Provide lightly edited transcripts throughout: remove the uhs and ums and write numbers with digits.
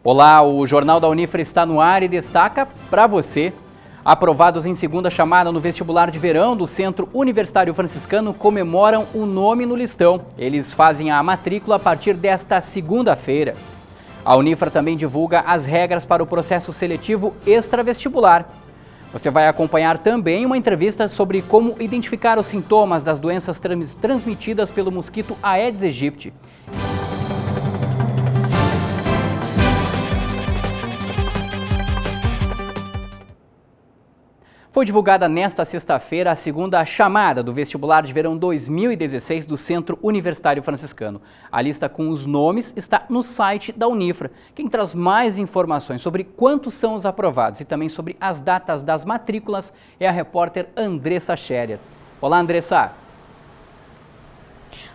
Olá, o Jornal da Unifra está no ar e destaca para você. Aprovados em segunda chamada no vestibular de verão do Centro Universitário Franciscano comemoram o nome no listão. Eles fazem a matrícula a partir desta segunda-feira. A Unifra também divulga as regras para o processo seletivo extravestibular. Você vai acompanhar também uma entrevista sobre como identificar os sintomas das doenças transmitidas pelo mosquito Aedes aegypti. Foi divulgada nesta sexta-feira a segunda chamada do vestibular de verão 2016 do Centro Universitário Franciscano. A lista com os nomes está no site da Unifra. Quem traz mais informações sobre quantos são os aprovados e também sobre as datas das matrículas é a repórter Andressa Scherer. Olá, Andressa.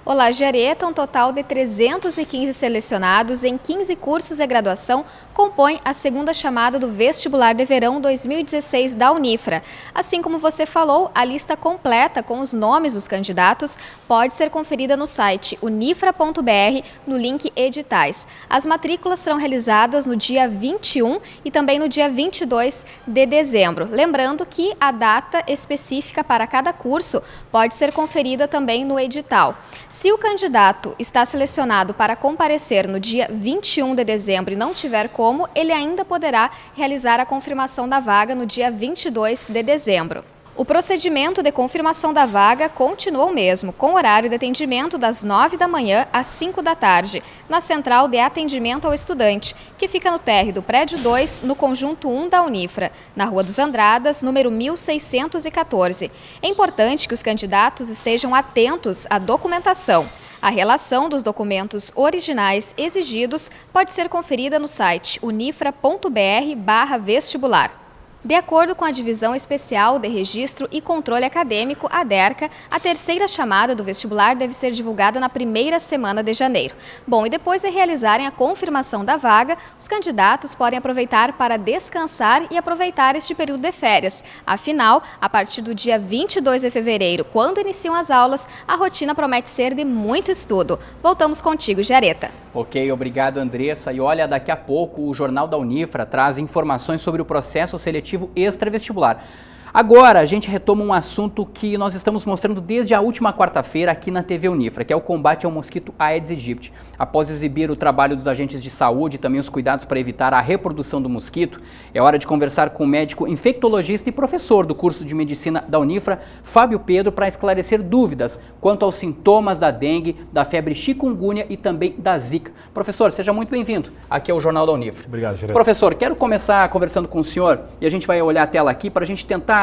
Olá, Jareta. Um total de 315 selecionados em 15 cursos de graduação compõe a segunda chamada do vestibular de verão 2016 da Unifra. Assim como você falou, a lista completa com os nomes dos candidatos pode ser conferida no site unifra.br no link editais. As matrículas serão realizadas no dia 21 e também no dia 22 de dezembro. Lembrando que a data específica para cada curso pode ser conferida também no edital. Se o candidato está selecionado para comparecer no dia 21 de dezembro e não tiver como, ele ainda poderá realizar a confirmação da vaga no dia 22 de dezembro. O procedimento de confirmação da vaga continua o mesmo, com horário de atendimento das 9 da manhã às 5 da tarde, na Central de Atendimento ao Estudante, que fica no térreo do Prédio 2, no Conjunto 1 da Unifra, na Rua dos Andradas, número 1614. É importante que os candidatos estejam atentos à documentação. A relação dos documentos originais exigidos pode ser conferida no site unifra.br/vestibular. De acordo com a Divisão Especial de Registro e Controle Acadêmico, a DERCA, a terceira chamada do vestibular deve ser divulgada na primeira semana de janeiro. Bom, e depois de realizarem a confirmação da vaga, os candidatos podem aproveitar para descansar e aproveitar este período de férias. Afinal, a partir do dia 22 de fevereiro, quando iniciam as aulas, a rotina promete ser de muito estudo. Voltamos contigo, Jareta. Ok, obrigado, Andressa. E olha, daqui a pouco o Jornal da Unifra traz informações sobre o processo seletivo extravestibular. Agora, a gente retoma um assunto que nós estamos mostrando desde a última quarta-feira aqui na TV Unifra, que é o combate ao mosquito Aedes aegypti. Após exibir o trabalho dos agentes de saúde e também os cuidados para evitar a reprodução do mosquito, é hora de conversar com o médico infectologista e professor do curso de medicina da Unifra, Fábio Pedro, para esclarecer dúvidas quanto aos sintomas da dengue, da febre chikungunya e também da zika. Professor, seja muito bem-vindo aqui ao Jornal da Unifra. Obrigado, Gerardo. Professor, quero começar conversando com o senhor e a gente vai olhar a tela aqui para a gente tentar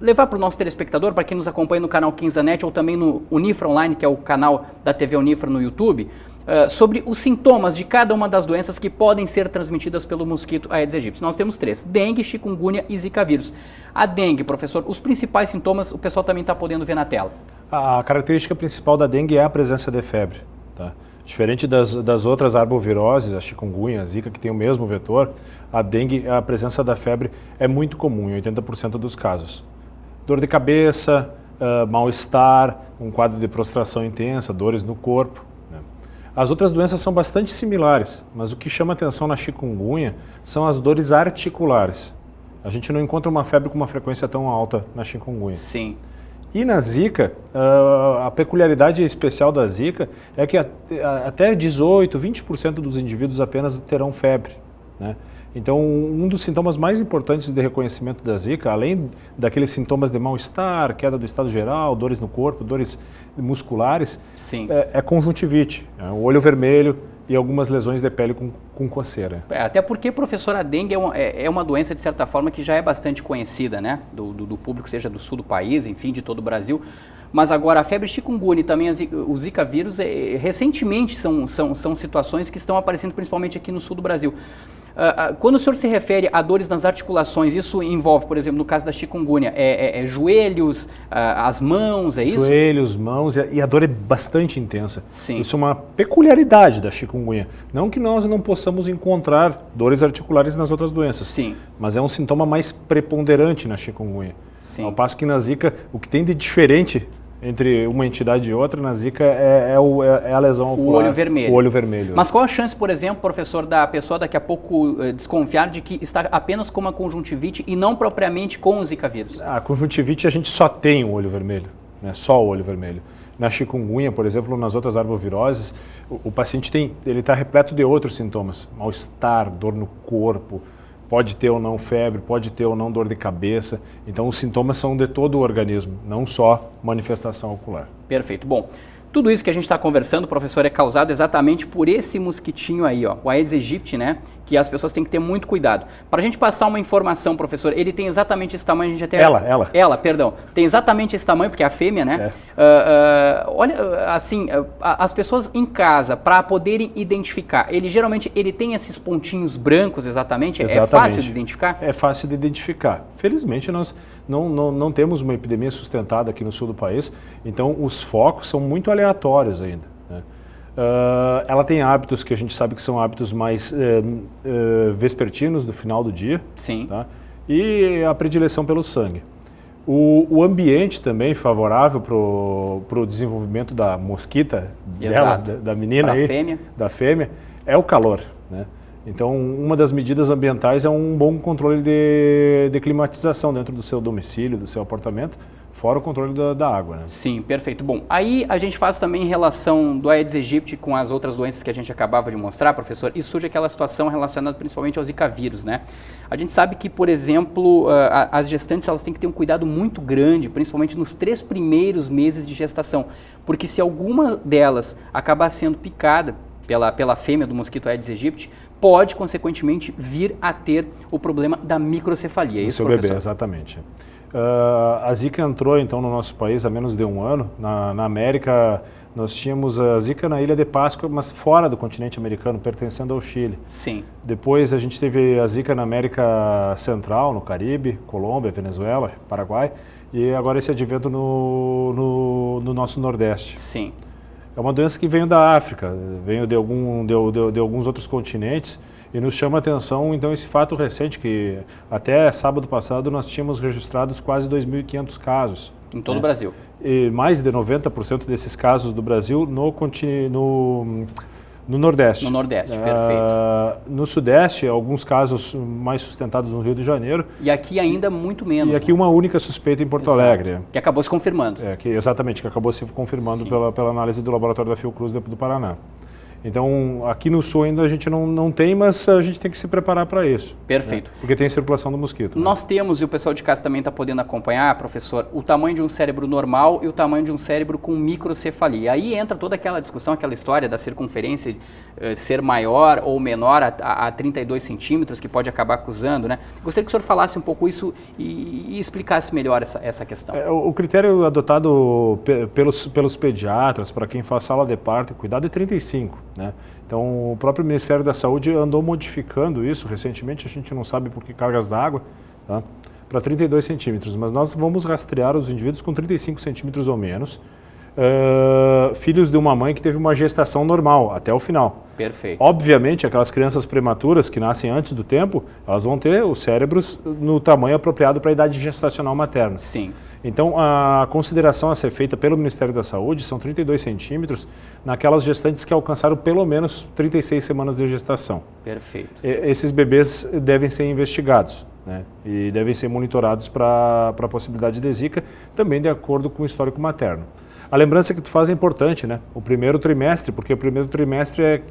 levar para o nosso telespectador, para quem nos acompanha no canal Quinzanet ou também no Unifra Online, que é o canal da TV Unifra no YouTube, sobre os sintomas de cada uma das doenças que podem ser transmitidas pelo mosquito Aedes aegypti. Nós temos 3, dengue, chikungunya e zika vírus. A dengue, professor, os principais sintomas o pessoal também está podendo ver na tela. A característica principal da dengue é a presença de febre, tá? Diferente das outras arboviroses, a chikungunya, a zika, que tem o mesmo vetor, a dengue, a presença da febre é muito comum em 80% dos casos. Dor de cabeça, mal-estar, um quadro de prostração intensa, dores no corpo, né? As outras doenças são bastante similares, mas o que chama atenção na chikungunya são as dores articulares. A gente não encontra uma febre com uma frequência tão alta na chikungunya. Sim. E na zika, a peculiaridade especial da zika é que até 18%, 20% dos indivíduos apenas terão febre, né? Então, um dos sintomas mais importantes de reconhecimento da zika, além daqueles sintomas de mal-estar, queda do estado geral, dores no corpo, dores musculares, é conjuntivite, o olho vermelho e algumas lesões de pele com coceira. Até porque, professor, a dengue é uma doença, de certa forma, que já é bastante conhecida, né? Do público, seja do sul do país, enfim, de todo o Brasil. Mas agora a febre chikungunya e também o zika vírus, recentemente são situações que estão aparecendo principalmente aqui no sul do Brasil. Quando o senhor se refere a dores nas articulações, isso envolve, por exemplo, no caso da chikungunya, joelhos, as mãos, é isso? Joelhos, mãos, e a dor é bastante intensa. Sim. Isso é uma peculiaridade da chikungunya. Não que nós não possamos encontrar dores articulares nas outras doenças, Sim. mas é um sintoma mais preponderante na chikungunya. Sim. Ao passo que na Zika, o que tem de diferente entre uma entidade e outra, na Zika, é a lesão ocular. O olho vermelho. O olho vermelho. Mas qual a chance, por exemplo, professor, da pessoa daqui a pouco desconfiar de que está apenas com uma conjuntivite e não propriamente com o Zika vírus? A conjuntivite a gente só tem o olho vermelho, né? Só o olho vermelho. Na chikungunya, por exemplo, nas outras arboviroses, o paciente está repleto de outros sintomas. Mal-estar, dor no corpo, pode ter ou não febre, pode ter ou não dor de cabeça. Então, os sintomas são de todo o organismo, não só manifestação ocular. Perfeito. Bom, tudo isso que a gente está conversando, professor, é causado exatamente por esse mosquitinho aí, ó, o Aedes aegypti, né? Que as pessoas têm que ter muito cuidado. Para a gente passar uma informação, professor, ele tem exatamente esse tamanho, a gente até... Ela, perdão. Tem exatamente esse tamanho, porque é a fêmea, né? Olha, assim, as pessoas em casa, para poderem identificar, geralmente ele tem esses pontinhos brancos exatamente? É fácil de identificar? É fácil de identificar. Felizmente, nós não temos uma epidemia sustentada aqui no sul do país, então os focos são muito aleatórios ainda. Ela tem hábitos que a gente sabe que são hábitos mais vespertinos, do final do dia. Sim. Tá? E a predileção pelo sangue. O ambiente também favorável para o desenvolvimento da mosquita dela, da menina aí, da fêmea, é o calor, né? Então, uma das medidas ambientais é um bom controle de climatização dentro do seu domicílio, do seu apartamento, fora o controle da água, né? Sim, perfeito. Bom, aí a gente faz também relação do Aedes aegypti com as outras doenças que a gente acabava de mostrar, professor, e surge aquela situação relacionada principalmente ao Zika vírus, né? A gente sabe que, por exemplo, as gestantes elas têm que ter um cuidado muito grande, principalmente nos 3 primeiros meses de gestação, porque se alguma delas acabar sendo picada pela fêmea do mosquito Aedes aegypti, pode, consequentemente, vir a ter o problema da microcefalia. É isso, professor? Seu bebê, exatamente. A Zika entrou, então, no nosso país há menos de 1 ano. Na América, nós tínhamos a Zika na Ilha de Páscoa, mas fora do continente americano, pertencendo ao Chile. Sim. Depois, a gente teve a Zika na América Central, no Caribe, Colômbia, Venezuela, Paraguai, e agora esse advento no nosso Nordeste. Sim. É uma doença que veio da África, veio de alguns outros continentes e nos chama a atenção, então, esse fato recente que até sábado passado nós tínhamos registrados quase 2.500 casos. Em todo o Brasil. E mais de 90% desses casos do Brasil no Nordeste. No Nordeste, perfeito. No Sudeste, alguns casos mais sustentados no Rio de Janeiro. E aqui ainda muito menos. E aqui uma única suspeita em Porto Alegre. Que acabou se confirmando. Exatamente, que acabou se confirmando pela análise do laboratório da Fiocruz do Paraná. Então, aqui no Sul ainda a gente não tem, mas a gente tem que se preparar para isso. Perfeito. Né? Porque tem circulação do mosquito. Nós temos, e o pessoal de casa também está podendo acompanhar, professor, o tamanho de um cérebro normal e o tamanho de um cérebro com microcefalia. Aí entra toda aquela discussão, aquela história da circunferência ser maior ou menor a 32 centímetros, que pode acabar acusando, né? Gostaria que o senhor falasse um pouco isso e explicasse melhor essa questão. O critério adotado pelos pediatras, para quem faz sala de parto e cuidado, é 35. Né? Então, o próprio Ministério da Saúde andou modificando isso recentemente, a gente não sabe por que cargas d'água, tá? Para 32 centímetros, mas nós vamos rastrear os indivíduos com 35 centímetros ou menos, filhos de uma mãe que teve uma gestação normal até o final. Perfeito. Obviamente, aquelas crianças prematuras que nascem antes do tempo, elas vão ter os cérebros no tamanho apropriado para a idade gestacional materna. Sim. Então, a consideração a ser feita pelo Ministério da Saúde são 32 centímetros naquelas gestantes que alcançaram pelo menos 36 semanas de gestação. Perfeito. Esses bebês devem ser investigados, né? E devem ser monitorados para a possibilidade de Zika, também de acordo com o histórico materno. A lembrança que tu faz é importante, né? O primeiro trimestre, porque o primeiro trimestre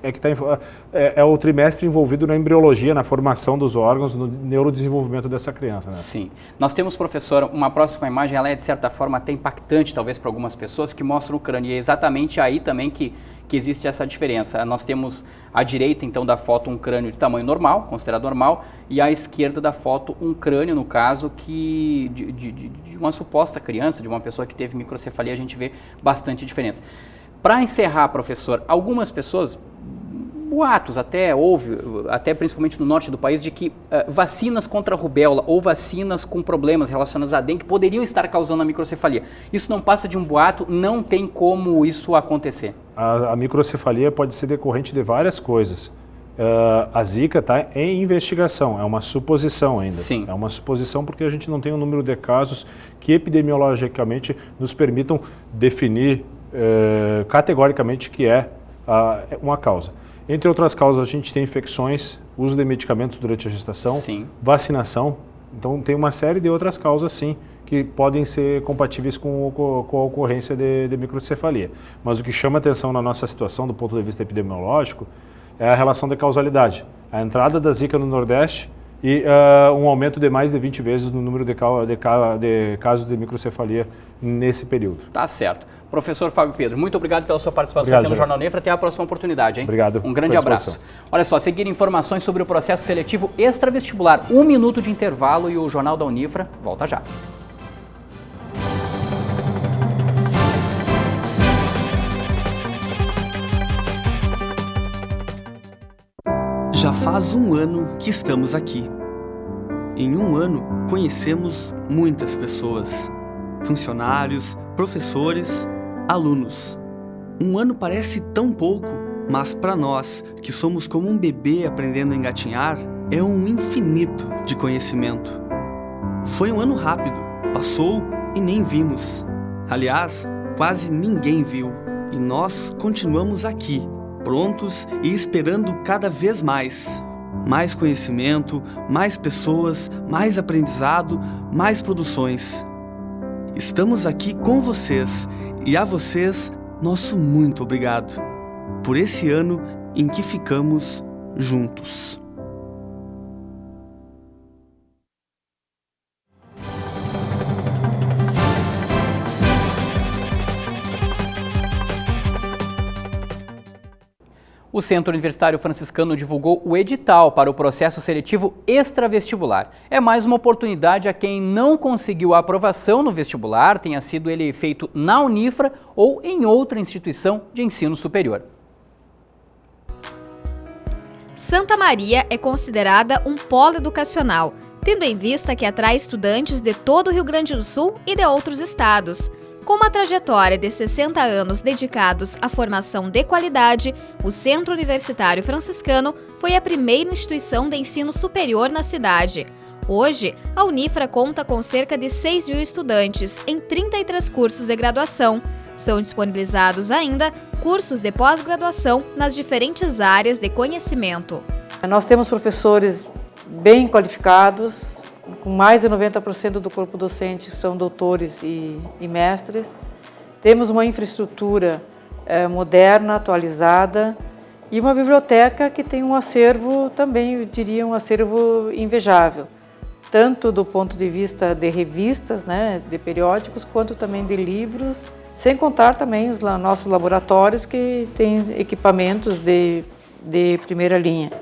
é o trimestre envolvido na embriologia, na formação dos órgãos, no neurodesenvolvimento dessa criança, né? Sim. Nós temos, professor, uma próxima imagem, ela é de certa forma até impactante, talvez para algumas pessoas, que mostra o crânio. E é exatamente aí também que existe essa diferença. Nós temos à direita, então, da foto um crânio de tamanho normal, considerado normal, e à esquerda da foto um crânio, no caso, de uma suposta criança, de uma pessoa que teve microcefalia, a gente vê bastante diferença. Para encerrar, professor, algumas pessoas, boatos, até principalmente no norte do país, de que vacinas contra a rubéola ou vacinas com problemas relacionados à dengue poderiam estar causando a microcefalia. Isso não passa de um boato, não tem como isso acontecer. A microcefalia pode ser decorrente de várias coisas. A Zika está em investigação, é uma suposição ainda. Sim. É uma suposição porque a gente não tem um número de casos que epidemiologicamente nos permitam definir categoricamente que é uma causa. Entre outras causas, a gente tem infecções, uso de medicamentos durante a gestação, sim, vacinação. Então, tem uma série de outras causas, sim, que podem ser compatíveis com a ocorrência de microcefalia. Mas o que chama atenção na nossa situação, do ponto de vista epidemiológico, é a relação de causalidade. A entrada da Zika no Nordeste e um aumento de mais de 20 vezes no número de casos de microcefalia nesse período. Tá certo. Professor Fábio Pedro, muito obrigado pela sua participação aqui no Jornal Nefra. Até a próxima oportunidade, hein? Obrigado. Um grande abraço. Olha só, seguir informações sobre o processo seletivo extravestibular. 1 minuto de intervalo e o Jornal da Unifra volta já. Já faz um ano que estamos aqui. Em um ano, conhecemos muitas pessoas. Funcionários, professores, alunos. Um ano parece tão pouco, mas para nós, que somos como um bebê aprendendo a engatinhar, é um infinito de conhecimento. Foi um ano rápido, passou e nem vimos. Aliás, quase ninguém viu. E nós continuamos aqui, prontos e esperando cada vez mais. Mais conhecimento, mais pessoas, mais aprendizado, mais produções. Estamos aqui com vocês e a vocês, nosso muito obrigado por esse ano em que ficamos juntos. O Centro Universitário Franciscano divulgou o edital para o processo seletivo extravestibular. É mais uma oportunidade a quem não conseguiu a aprovação no vestibular, tenha sido ele feito na Unifra ou em outra instituição de ensino superior. Santa Maria é considerada um polo educacional, tendo em vista que atrai estudantes de todo o Rio Grande do Sul e de outros estados. Com uma trajetória de 60 anos dedicados à formação de qualidade, o Centro Universitário Franciscano foi a primeira instituição de ensino superior na cidade. Hoje, a Unifra conta com cerca de 6 mil estudantes em 33 cursos de graduação. São disponibilizados ainda cursos de pós-graduação nas diferentes áreas de conhecimento. Nós temos professores bem qualificados, com mais de 90% do corpo docente são doutores e mestres. Temos uma infraestrutura moderna, atualizada e uma biblioteca que tem um acervo também, eu diria, um acervo invejável, tanto do ponto de vista de revistas, né, de periódicos, quanto também de livros, sem contar também os nossos laboratórios que têm equipamentos de primeira linha.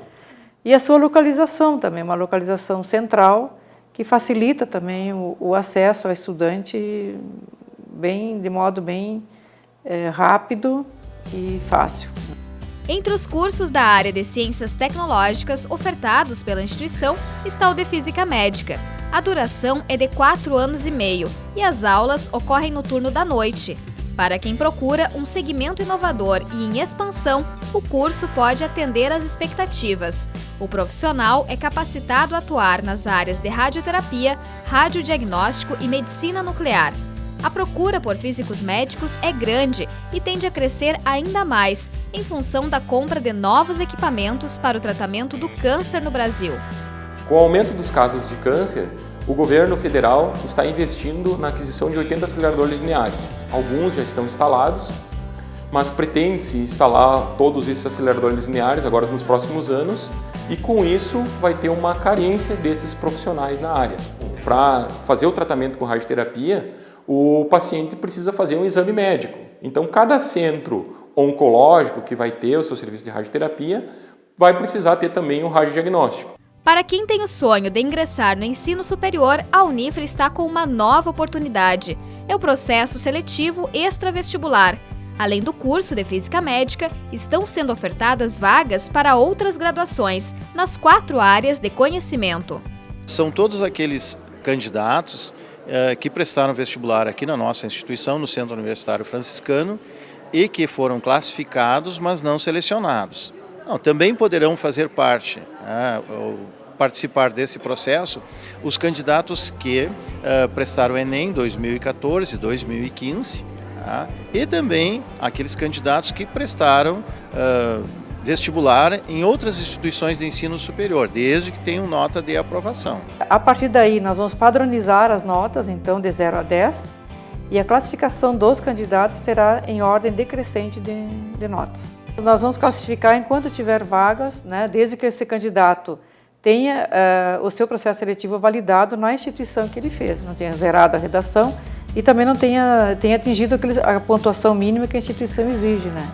E a sua localização também, uma localização central, que facilita também o acesso ao estudante de modo bem rápido e fácil. Entre os cursos da área de Ciências Tecnológicas ofertados pela instituição está o de Física Médica. A duração é de 4 anos e meio e as aulas ocorrem no turno da noite. Para quem procura um segmento inovador e em expansão, o curso pode atender às expectativas. O profissional é capacitado a atuar nas áreas de radioterapia, radiodiagnóstico e medicina nuclear. A procura por físicos médicos é grande e tende a crescer ainda mais, em função da compra de novos equipamentos para o tratamento do câncer no Brasil. Com o aumento dos casos de câncer, o governo federal está investindo na aquisição de 80 aceleradores lineares. Alguns já estão instalados, mas pretende-se instalar todos esses aceleradores lineares agora nos próximos anos e com isso vai ter uma carência desses profissionais na área. Para fazer o tratamento com radioterapia, o paciente precisa fazer um exame médico. Então, cada centro oncológico que vai ter o seu serviço de radioterapia vai precisar ter também um radiodiagnóstico. Para quem tem o sonho de ingressar no ensino superior, a Unifra está com uma nova oportunidade. É o processo seletivo extravestibular. Além do curso de Física Médica, estão sendo ofertadas vagas para outras graduações, nas 4 áreas de conhecimento. São todos aqueles candidatos que prestaram vestibular aqui na nossa instituição, no Centro Universitário Franciscano, e que foram classificados, mas não selecionados. Também poderão fazer parte, participar desse processo, os candidatos que prestaram o Enem 2014, 2015, e também aqueles candidatos que prestaram vestibular em outras instituições de ensino superior, desde que tenham nota de aprovação. A partir daí, nós vamos padronizar as notas, então, de 0 a 10, e a classificação dos candidatos será em ordem decrescente de notas. Nós vamos classificar enquanto tiver vagas, né, desde que esse candidato tenha o seu processo seletivo validado na instituição que ele fez, não tenha zerado a redação e também não tenha atingido a pontuação mínima que a instituição exige, né?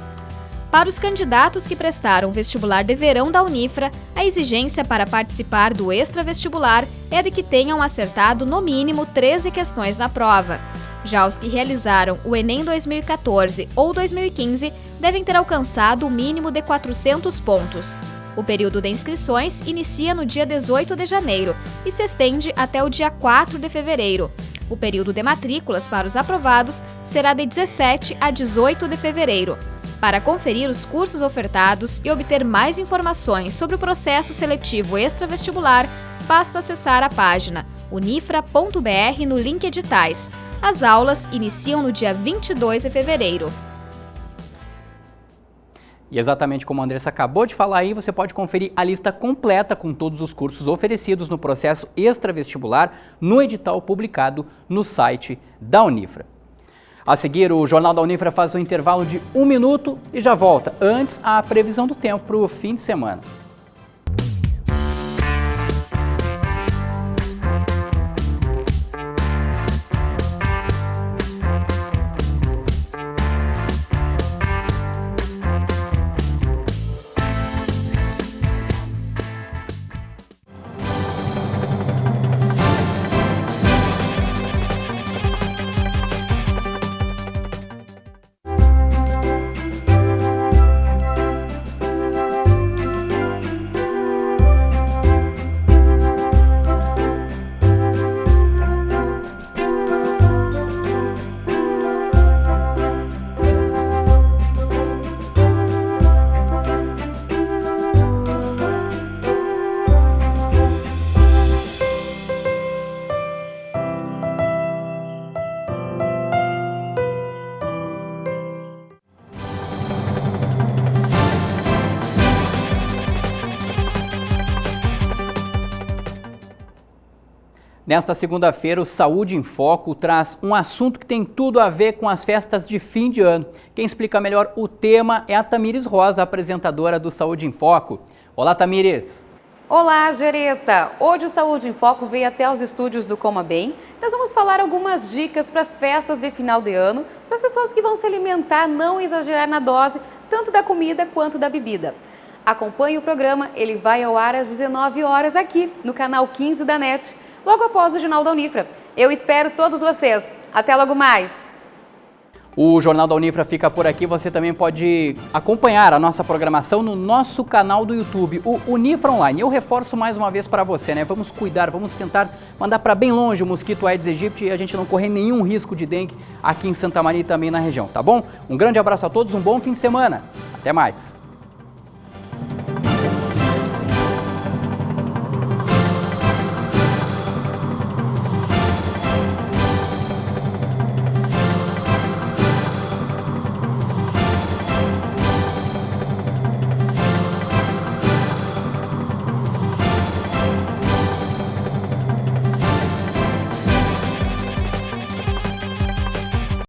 Para os candidatos que prestaram o vestibular de verão da Unifra, a exigência para participar do extravestibular é de que tenham acertado no mínimo 13 questões na prova. Já os que realizaram o Enem 2014 ou 2015 devem ter alcançado o mínimo de 400 pontos. O período de inscrições inicia no dia 18 de janeiro e se estende até o dia 4 de fevereiro. O período de matrículas para os aprovados será de 17 a 18 de fevereiro. Para conferir os cursos ofertados e obter mais informações sobre o processo seletivo extravestibular, basta acessar a página unifra.br no link Editais. As aulas iniciam no dia 22 de fevereiro. E exatamente como a Andressa acabou de falar aí, você pode conferir a lista completa com todos os cursos oferecidos no processo extravestibular no edital publicado no site da Unifra. A seguir, o Jornal da Unifra faz um intervalo de 1 minuto e já volta. Antes, a previsão do tempo para o fim de semana. Nesta segunda-feira, o Saúde em Foco traz um assunto que tem tudo a ver com as festas de fim de ano. Quem explica melhor o tema é a Tamires Rosa, apresentadora do Saúde em Foco. Olá, Tamires! Olá, Gereta! Hoje o Saúde em Foco veio até os estúdios do Coma Bem. Nós vamos falar algumas dicas para as festas de final de ano, para as pessoas que vão se alimentar, não exagerar na dose, tanto da comida quanto da bebida. Acompanhe o programa, ele vai ao ar às 19 horas aqui, no canal 15 da NET, logo após o Jornal da Unifra. Eu espero todos vocês. Até logo mais! O Jornal da Unifra fica por aqui. Você também pode acompanhar a nossa programação no nosso canal do YouTube, o Unifra Online. Eu reforço mais uma vez para você, né? Vamos cuidar, vamos tentar mandar para bem longe o mosquito Aedes aegypti e a gente não correr nenhum risco de dengue aqui em Santa Maria e também na região, tá bom? Um grande abraço a todos, um bom fim de semana. Até mais!